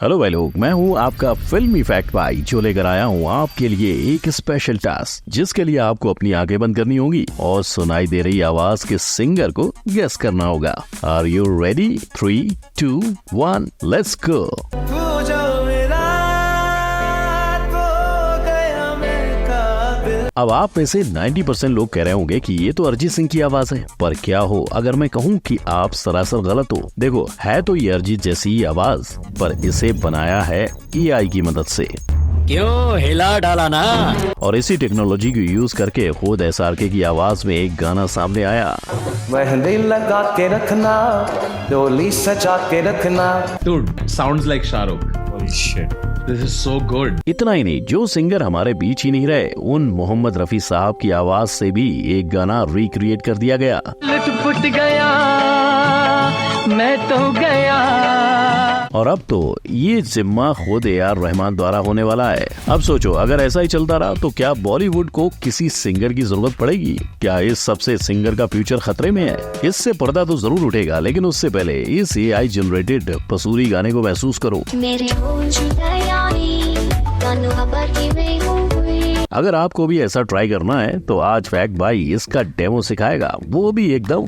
Hello भाई लोग, मैं हूँ आपका फिल्मी फैक्ट भाई जो लेकर आया हूँ आपके लिए एक स्पेशल टास्क, जिसके लिए आपको अपनी आंखें बंद करनी होगी और सुनाई दे रही आवाज के सिंगर को गेस करना होगा। Are you ready? 3, 2, 1, let's go. अब आप में से 90% लोग कह रहे होंगे कि ये तो अरिजीत सिंह की आवाज है, पर क्या हो अगर मैं कहूँ कि आप सरासर गलत हो। देखो, है तो ये अरिजीत जैसी ही आवाज, पर इसे बनाया है एआई की मदद से। क्यों हिला डाला ना। और इसी टेक्नोलॉजी को यूज करके खुद एसआरके की आवाज में एक गाना सामने आया। मेहंदी लगा के रखना, डोली सजा के रखना। Dude, sounds like Shahrukh. Holy shit. This is so good. इतना ही नहीं, जो सिंगर हमारे बीच ही नहीं रहे, उन मोहम्मद रफी साहब की आवाज से भी एक गाना रिक्रिएट कर दिया गया। लुट गया मैं तो गया। और अब तो ये जिम्मा खुद AR रहमान द्वारा होने वाला है। अब सोचो, अगर ऐसा ही चलता रहा तो क्या बॉलीवुड को किसी सिंगर की जरूरत पड़ेगी? क्या इस सबसे सिंगर का फ्यूचर खतरे में है? इससे पर्दा तो जरूर उठेगा, लेकिन उससे पहले इस AI जनरेटेड पसूरी गाने को महसूस करो। मेरे अगर आपको भी ऐसा ट्राई करना है तो आज फैक्ट भाई इसका डेमो सिखाएगा, वो भी एकदम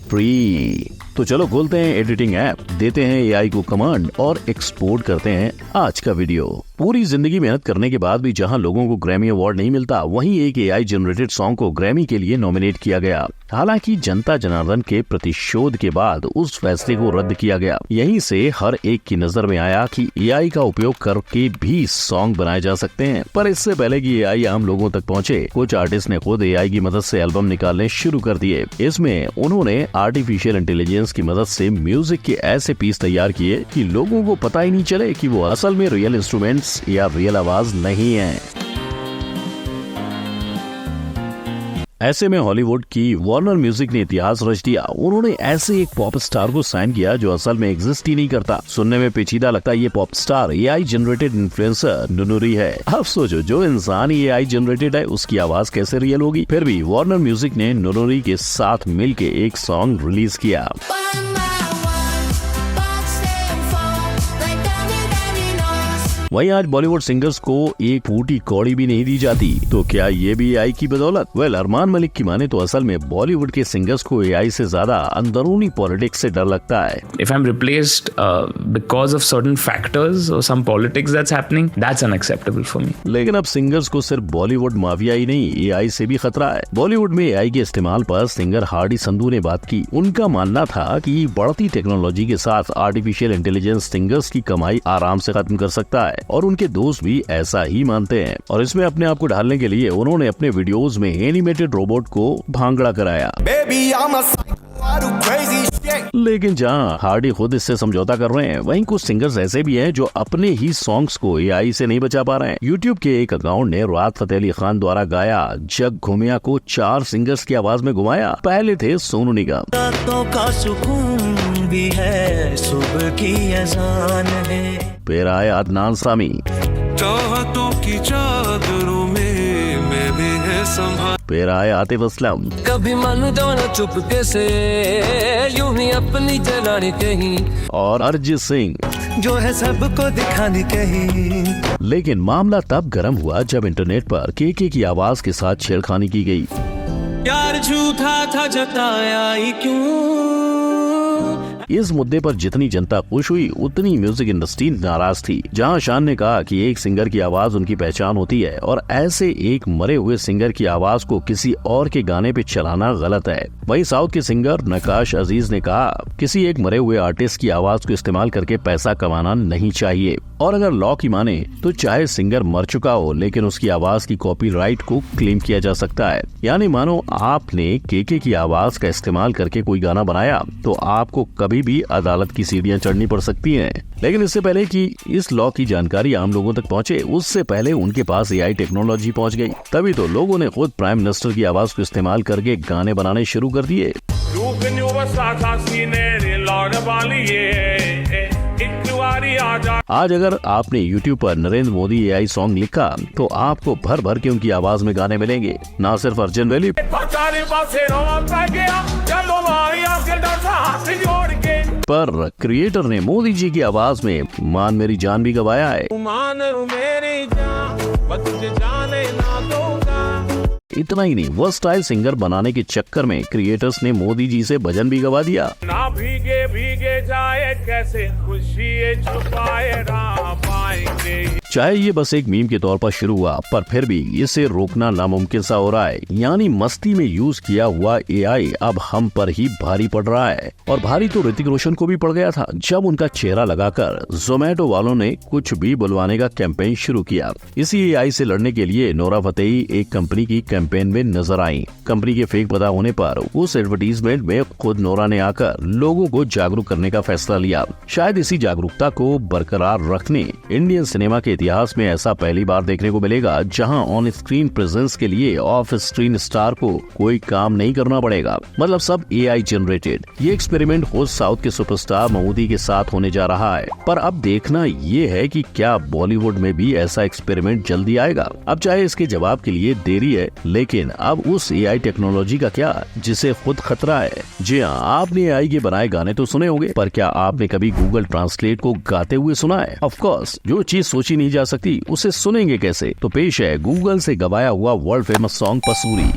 फ्री। तो चलो खोलते हैं एडिटिंग ऐप, देते हैं AI को कमांड और एक्सपोर्ट करते हैं आज का वीडियो। पूरी जिंदगी मेहनत करने के बाद भी जहां लोगों को ग्रैमी अवार्ड नहीं मिलता, वहीं एक AI जनरेटेड सॉन्ग को ग्रैमी के लिए नॉमिनेट किया गया। हालांकि जनता जनार्दन के प्रतिशोध के बाद उस फैसले को रद्द किया गया। यहीं से हर एक की नजर में आया कि AI का उपयोग करके भी सॉन्ग बनाए जा सकते हैं। पर इससे पहले कि AI आम लोगों तक पहुंचे, कुछ आर्टिस्ट ने खुद AI की मदद से एल्बम निकालने शुरू कर दिए। इसमें उन्होंने आर्टिफिशियल इंटेलिजेंस की मदद से म्यूजिक के ऐसे पीस तैयार किए कि लोगों को पता ही नहीं चले कि वो असल में रियल इंस्ट्रूमेंट्स या रियल आवाज नहीं है। ऐसे में हॉलीवुड की वार्नर म्यूजिक ने इतिहास रच दिया। उन्होंने ऐसे एक पॉप स्टार को साइन किया जो असल में एग्जिस्ट ही नहीं करता। सुनने में पेचीदा लगता ये pop star AI generated influencer नुनुरी है। अब सोचो, जो इंसान AI जनरेटेड है उसकी आवाज कैसे रियल होगी? फिर भी वार्नर म्यूजिक ने नुनुरी के साथ मिलके एक सॉन्ग रिलीज किया। वहीं आज बॉलीवुड सिंगर्स को एक फूटी कौड़ी भी नहीं दी जाती, तो क्या ये भी AI की बदौलत? वेल, अरमान मलिक की माने तो असल में बॉलीवुड के सिंगर्स को AI से ज्यादा अंदरूनी पॉलिटिक्स से डर लगता है। If I'm replaced because of certain factors or some politics that's happening, that's unacceptable for me. लेकिन अब सिंगर्स को सिर्फ बॉलीवुड माफिया ही नहीं, AI से भी खतरा है। बॉलीवुड में AI के इस्तेमाल पर सिंगर हार्डी संधू ने बात की। उनका मानना था कि बढ़ती टेक्नोलॉजी के साथ आर्टिफिशियल इंटेलिजेंस सिंगर्स की कमाई आराम से खत्म कर सकता है, और उनके दोस्त भी ऐसा ही मानते हैं। और इसमें अपने आप को ढालने के लिए उन्होंने अपने वीडियोस में एनिमेटेड रोबोट को भांगड़ा कराया। लेकिन जहां हार्डी खुद इससे समझौता कर रहे हैं, वहीं कुछ सिंगर्स ऐसे भी हैं जो अपने ही सॉन्ग्स को AI से नहीं बचा पा रहे हैं। यूट्यूब के एक अकाउंट ने राहत फतेह अली खान द्वारा गाया जग घुमिया को 4 सिंगर्स की आवाज में घुमाया। पहले थे सोनू निगम, भी है, सुबह की अज़ान है। फिर आए अदनान सामी, चाहतों की चादरों में मैं भी है संभाल। फिर आए आतिफ असलम, कभी मन जाना चुपके से यूं ही अपनी चलाने कहीं, और अरिजीत सिंह जो है सबको दिखाने कहीं। लेकिन मामला तब गर्म हुआ जब इंटरनेट पर KK की आवाज के साथ छेड़खानी की गई। यार झूठा था जताया ही क्यों। इस मुद्दे पर जितनी जनता खुश हुई, उतनी म्यूजिक इंडस्ट्री नाराज थी। जहां शान ने कहा कि एक सिंगर की आवाज उनकी पहचान होती है और ऐसे एक मरे हुए सिंगर की आवाज को किसी और के गाने पे चलाना गलत है। वहीं साउथ के सिंगर नकाश अजीज ने कहा, किसी एक मरे हुए आर्टिस्ट की आवाज को इस्तेमाल करके पैसा कमाना नहीं चाहिए। और अगर लॉ की माने तो चाहे सिंगर मर चुका हो, लेकिन उसकी आवाज की कॉपीराइट को क्लेम किया जा सकता है। यानी मानो आपने KK की आवाज का इस्तेमाल करके कोई गाना बनाया तो आपको कभी भी अदालत की सीढ़ियां चढ़नी पड़ सकती हैं। लेकिन इससे पहले कि इस लॉ की जानकारी आम लोगों तक पहुंचे, उससे पहले उनके पास AI टेक्नोलॉजी पहुंच गई। तभी तो लोगों ने खुद प्राइम मिनिस्टर की आवाज को इस्तेमाल करके गाने बनाने शुरू कर दिए। आज अगर आपने YouTube पर नरेंद्र मोदी AI सॉन्ग लिखा तो आपको भर भर के उनकी आवाज में गाने मिलेंगे, ना सिर्फ अर्जुन वैली पर क्रिएटर ने मोदी जी की आवाज में मान मेरी जान भी गवाया है। इतना ही नहीं, वर्सटाइल सिंगर बनाने के चक्कर में क्रिएटर्स ने मोदी जी से भजन भी गवा दिया। ना भीगे भीगे जाए कैसे खुशी छुपाए ना पाएंगे। चाहे ये बस एक मीम के तौर पर शुरू हुआ, पर फिर भी इसे रोकना नामुमकिन सा हो रहा है। यानी मस्ती में यूज किया हुआ AI अब हम पर ही भारी पड़ रहा है। और भारी तो ऋतिक रोशन को भी पड़ गया था जब उनका चेहरा लगाकर जोमेटो वालों ने कुछ भी बुलवाने का कैंपेन शुरू किया। इसी AI से लड़ने के लिए नोरा फतेही एक कंपनी की कैंपेन में नजर आई। कंपनी के फेक पता होने पर उस एडवर्टीजमेंट में खुद नोरा ने आकर लोगों को जागरूक करने का फैसला लिया। शायद इसी जागरूकता को बरकरार रखने इंडियन सिनेमा के इतिहास में ऐसा पहली बार देखने को मिलेगा जहां ऑन स्क्रीन प्रेजेंस के लिए ऑफ स्क्रीन स्टार को कोई काम नहीं करना पड़ेगा, मतलब सब AI जनरेटेड। ये एक्सपेरिमेंट होस्ट साउथ के सुपरस्टार ममूटी के साथ होने जा रहा है। पर अब देखना ये है कि क्या बॉलीवुड में भी ऐसा एक्सपेरिमेंट जल्दी आएगा। अब चाहे इसके जवाब के लिए देरी है, लेकिन अब उस AI टेक्नोलॉजी का क्या जिसे खुद खतरा है। जी हाँ, आपने AI के बनाए गाने तो सुने होंगे, पर क्या आपने कभी गूगल ट्रांसलेट को गाते हुए सुना है? ऑफ कोर्स, जो चीज सोची नहीं जा सकती उसे सुनेंगे कैसे। तो पेश है गूगल से गवाया हुआ वर्ल्ड फेमस सॉन्ग पसूरी।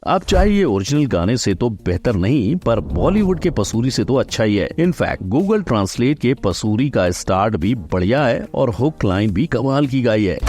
अब चाहे ये ओरिजिनल गाने से तो बेहतर नहीं, पर बॉलीवुड के पसूरी से तो अच्छा ही है। इनफैक्ट गूगल ट्रांसलेट के पसूरी का स्टार्ट भी बढ़िया है और हुक लाइन भी कमाल की गाई है।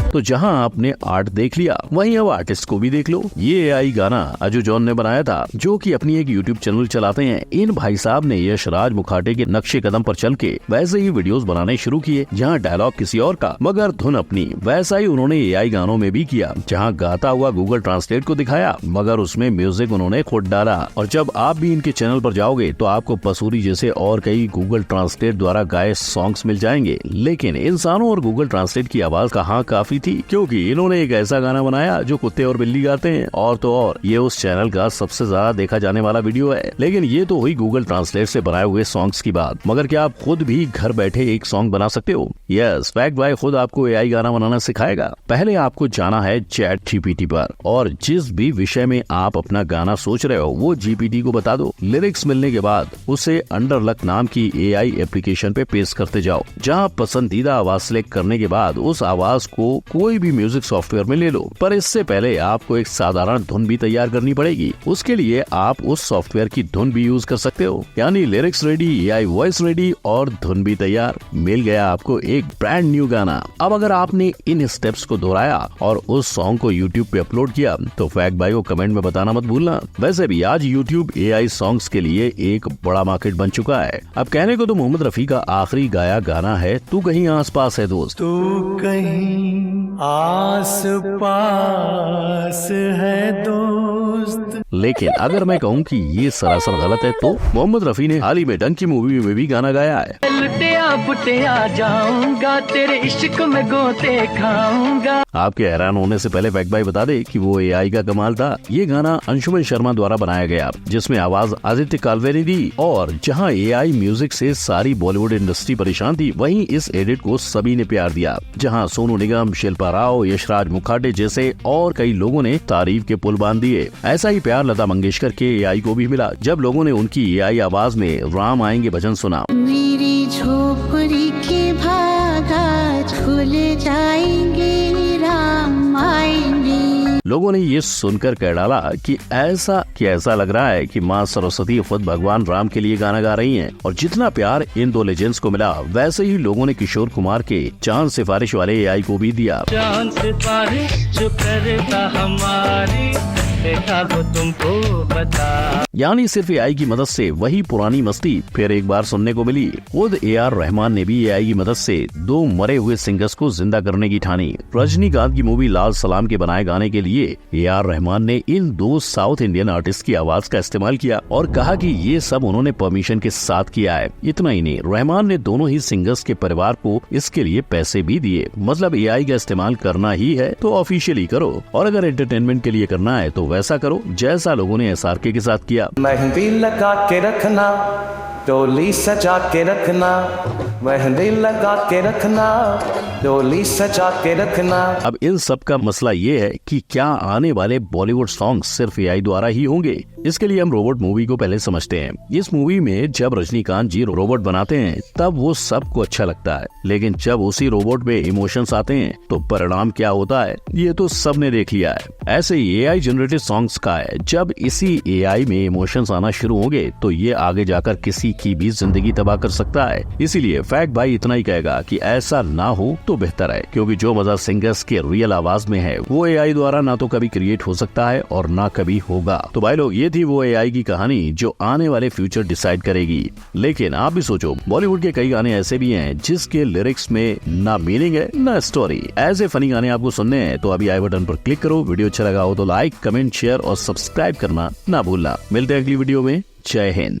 तो जहां आपने आर्ट देख लिया, वहीं अब आर्टिस्ट को भी देख लो। ये AI गाना अजू जॉन ने बनाया था, जो कि अपनी एक YouTube चैनल चलाते हैं। इन भाई साहब ने यशराज मुखाटे के नक्शे कदम पर चल के वैसे ही वीडियोस बनाने शुरू किए, जहां डायलॉग किसी और का मगर धुन अपनी। वैसा ही उन्होंने AI गानों में भी किया, जहां गाता हुआ गूगल ट्रांसलेट को दिखाया मगर उसमें म्यूजिक उन्होंने खुद डाला। और जब आप भी इनके चैनल पर जाओगे तो आपको पसूरी जैसे और कई गूगल ट्रांसलेट द्वारा गाए सॉन्ग्स मिल जाएंगे। लेकिन इंसानों और गूगल ट्रांसलेट की आवाज कहाँ काफी थी, क्योंकि इन्होंने एक ऐसा गाना बनाया जो कुत्ते और बिल्ली गाते हैं। और तो और ये उस चैनल का सबसे ज्यादा देखा जाने वाला वीडियो है। लेकिन ये तो हुई गूगल ट्रांसलेट से बनाए हुए सॉन्ग्स की बात, मगर क्या आप खुद भी घर बैठे एक सॉन्ग बना सकते हो? यस, फैक्ट भाई खुद आपको AI गाना बनाना सिखाएगा। पहले आपको जाना है ChatGPT पर और जिस भी विषय में आप अपना गाना सोच रहे हो वो GPT को बता दो। लिरिक्स मिलने के बाद उसे अंडरलक नाम की AI एप्लीकेशन पे पेस्ट करते जाओ, जहाँ पसंदीदा आवाज सिलेक्ट करने के बाद उस आवाज को कोई भी म्यूजिक सॉफ्टवेयर में ले लो। पर इससे पहले आपको एक साधारण धुन भी तैयार करनी पड़ेगी। उसके लिए आप उस सॉफ्टवेयर की धुन भी यूज कर सकते हो। यानी lyrics ready, AI voice ready और धुन भी तैयार। मिल गया आपको एक ब्रांड न्यू गाना। अब अगर आपने इन स्टेप्स को दोहराया और उस सॉन्ग को YouTube पे अपलोड किया तो फैक्ट भाई को कमेंट में बताना मत भूलना। वैसे भी आज YouTube AI सॉन्ग्स के लिए एक बड़ा मार्केट बन चुका है। अब कहने को तो मोहम्मद रफी का आखिरी गाया गाना है तू कहीं आस पास है दोस्त। तू कहीं आस पास है दोस्त। लेकिन अगर मैं कहूँ कि ये सरासर गलत है तो मोहम्मद रफी ने हाल ही में डंकी मूवी में भी गाना गाया है। लुटिया पुटिया जाऊंगा तेरे इश्क में गोते खाऊंगा। आपके हैरान होने से पहले फैक्ट भाई बता दे कि वो AI का कमाल था। ये गाना अंशुमन शर्मा द्वारा बनाया गया, जिसमें आवाज आदित्य कालवे ने दी। और जहां AI म्यूजिक से सारी बॉलीवुड इंडस्ट्री परेशान थी, वहीं इस एडिट को सभी ने प्यार दिया। जहां सोनू निगम, शिल्पा राव, यशराज मुखाटे जैसे और कई लोगों ने तारीफ के पुल बांध दिए। ऐसा ही प्यार लता मंगेशकर के AI को भी मिला, जब लोगों ने उनकी AI आवाज में राम आएंगे भजन सुना। मेरी झोपड़ी के भागा खुल जाएंगे, राम आएंगे। लोगों ने ये सुनकर कह डाला कि ऐसा लग रहा है कि माँ सरस्वती खुद भगवान राम के लिए गाना गा रही हैं। और जितना प्यार इन दो लेजेंड्स को मिला, वैसे ही लोगों ने किशोर कुमार के चांद सिफारिश वाले AI को भी दिया। चांद सिफारिश जो करता हमारी देखा वो तुमको बता। यानी सिर्फ AI की मदद से वही पुरानी मस्ती फिर एक बार सुनने को मिली। खुद AR रहमान ने भी AI की मदद से दो मरे हुए सिंगर्स को जिंदा करने की ठानी। रजनीकांत की मूवी लाल सलाम के बनाए गाने के लिए AR रहमान ने इन दो साउथ इंडियन आर्टिस्ट की आवाज का इस्तेमाल किया और कहा कि ये सब उन्होंने परमिशन के साथ किया है। इतना ही नहीं, रहमान ने दोनों ही सिंगर्स के परिवार को इसके लिए पैसे भी दिए। मतलब AI का इस्तेमाल करना ही है तो ऑफिशियली करो, और अगर एंटरटेनमेंट के लिए करना है तो वैसा वैसा करो जैसा लोगों ने SRK के साथ किया। मेहंदी लगा के रखना, डोली सजा के रखना, मेहंदी लगा के रखना, डोली सजा के रखना। अब इन सब का मसला ये है कि क्या आने वाले बॉलीवुड सॉन्ग सिर्फ AI द्वारा ही होंगे? इसके लिए हम रोबोट मूवी को पहले समझते हैं। इस मूवी में जब रजनीकांत जी रोबोट बनाते हैं तब वो सबको अच्छा लगता है, लेकिन जब उसी रोबोट में इमोशंस आते हैं तो परिणाम क्या होता है ये तो सबने देख लिया है। ऐसे AI जनरेटेड सॉन्ग्स का है, जब इसी AI में इमोशंस आना शुरू होंगे तो ये आगे जाकर किसी की भी जिंदगी तबाह कर सकता है। इसीलिए फैक्ट भाई इतना ही कहेगा कि ऐसा ना हो तो बेहतर है, क्योंकि जो मजा सिंगर्स के रियल आवाज में है वो AI द्वारा ना तो कभी क्रिएट हो सकता है और ना कभी होगा। तो भाई लोग, ये थी वो AI की कहानी जो आने वाले फ्यूचर डिसाइड करेगी। लेकिन आप भी सोचो, बॉलीवुड के कई गाने ऐसे भी हैं जिसके लिरिक्स में ना मीनिंग है ना स्टोरी। ऐसे फनी गाने आपको सुनने हैं तो अभी आई बटन पर क्लिक करो। वीडियो अच्छा लगा हो तो लाइक, कमेंट, शेयर और सब्सक्राइब करना ना भूलना। मिलते हैं अगली वीडियो में। जय हिंद।